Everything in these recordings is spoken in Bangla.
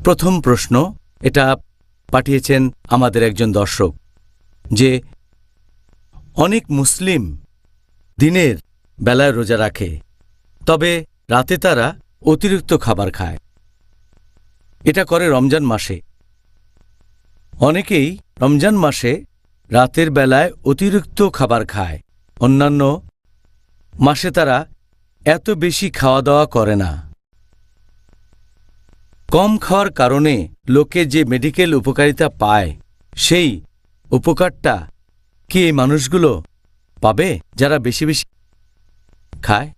প্রথম প্রশ্ন এটা পাঠিয়েছেন আমাদের একজন দর্শক যে অনেক মুসলিম দিনের বেলায় রোজা রাখে, তবে রাতে তারা অতিরিক্ত খাবার খায়। এটা করে রমজান মাসে। অনেকেই রমজান মাসে রাতের বেলায় অতিরিক্ত খাবার খায়, অন্যান্য মাসে তারা এত বেশি খাওয়া দাওয়া করে না। কম খাওয়ার কারণে লোকে যে মেডিকেল উপকারিতা পায়, সেই উপকারটা কি এই মানুষগুলো পাবে যারা বেশি বেশি খায়?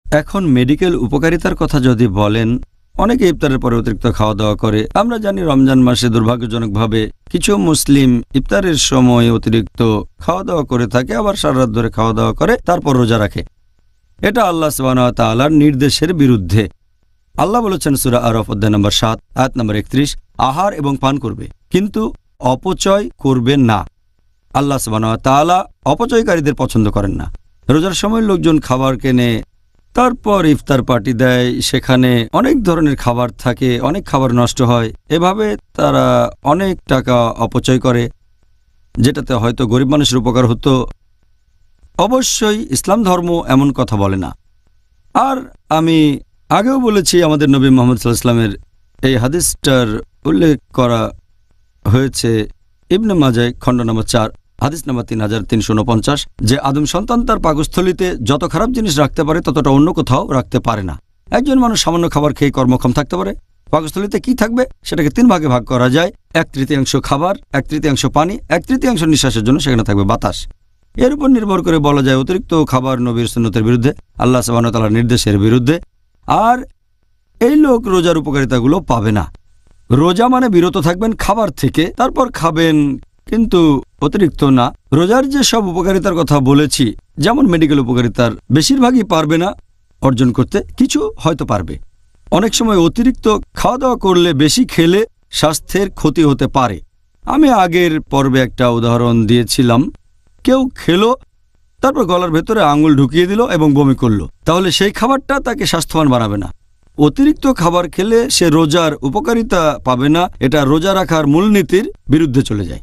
এখন মেডিকেল উপকারিতার কথা যদি বলেন, অনেকে ইফতারের পরে অতিরিক্ত খাওয়া দাওয়া করে। আমরা জানি রমজান মাসে দুর্ভাগ্যজনকভাবে কিছু মুসলিম ইফতারের সময় অতিরিক্ত খাওয়া দাওয়া করে থাকে, আবার সারা রাত ধরে খাওয়া দাওয়া করে, তারপর রোজা রাখে। এটা আল্লাহ সুবহানাহু ওয়া তাআলার নির্দেশের বিরুদ্ধে। আল্লাহ বলেছেন সূরা আরাফ অধ্যায় নম্বর 7 আয়াত নম্বর 31, আহার এবং পান করবে, কিন্তু অপচয় করবে না। আল্লাহ সুবহানাহু ওয়া তাআলা অপচয়কারীদের পছন্দ করেন না। রোজার সময় লোকজন খাবার কেনে, তারপর ইফতার পার্টি দেয়, সেখানে অনেক ধরনের খাবার থাকে, অনেক খাবার নষ্ট হয়। এভাবে তারা অনেক টাকা অপচয় করে, যেটাতে হয়তো গরিব মানুষের উপকার হতো। অবশ্যই ইসলাম ধর্ম এমন কথা বলে না। আর আমি আগেও বলেছি, আমাদের নবী মুহাম্মদ সাল্লাল্লাহু আলাইহি ওয়াসাল্লামের এই হাদিসটার উল্লেখ করা হয়েছে ইবনে মাজাহ খণ্ড নম্বর 4 হাদিস নম্বর 3349, যে আদম সন্তান তার পাকস্থলিতে যত খারাপ জিনিস রাখতে পারে ততটা অন্য কোথাও রাখতে পারে না। একজন মানুষ সামান্য খাবার খেয়ে কর্মক্ষম থাকতে পারে, পাকস্থলিতে কি থাকবে সেটাকে 3 ভাগে ভাগ করা যায়। 1/3 খাবার, 1/3 পানি, 1/3 নিঃশ্বাসের জন্য সেখানে থাকবে বাতাস। এর উপর নির্ভর করে বলা যায় অতিরিক্ত খাবার নবীর সুন্নতের বিরুদ্ধে, আল্লাহ সুবহানাহু ওয়া তাআলার নির্দেশের বিরুদ্ধে। আর এই লোক রোজার উপকারিতাগুলো পাবে না। রোজা মানে বিরত থাকবেন খাবার থেকে, তারপর খাবেন, কিন্তু অতিরিক্ত না। রোজার যে সব উপকারিতার কথা বলেছি, যেমন মেডিকেল উপকারিতার বেশিরভাগই পারবে না অর্জন করতে, কিছু হয়তো পারবে। অনেক সময় অতিরিক্ত খাওয়া দাওয়া করলে, বেশি খেলে স্বাস্থ্যের ক্ষতি হতে পারে। আমি আগের পর্বে একটা উদাহরণ দিয়েছিলাম, কেউ খেলো, তারপর গলার ভেতরে আঙুল ঢুকিয়ে দিল এবং বমি করলো, তাহলে সেই খাবারটা তাকে স্বাস্থ্যবান বানাবে না। অতিরিক্ত খাবার খেলে সে রোজার উপকারিতা পাবে না, এটা রোজা রাখার মূলনীতির বিরুদ্ধে চলে যায়।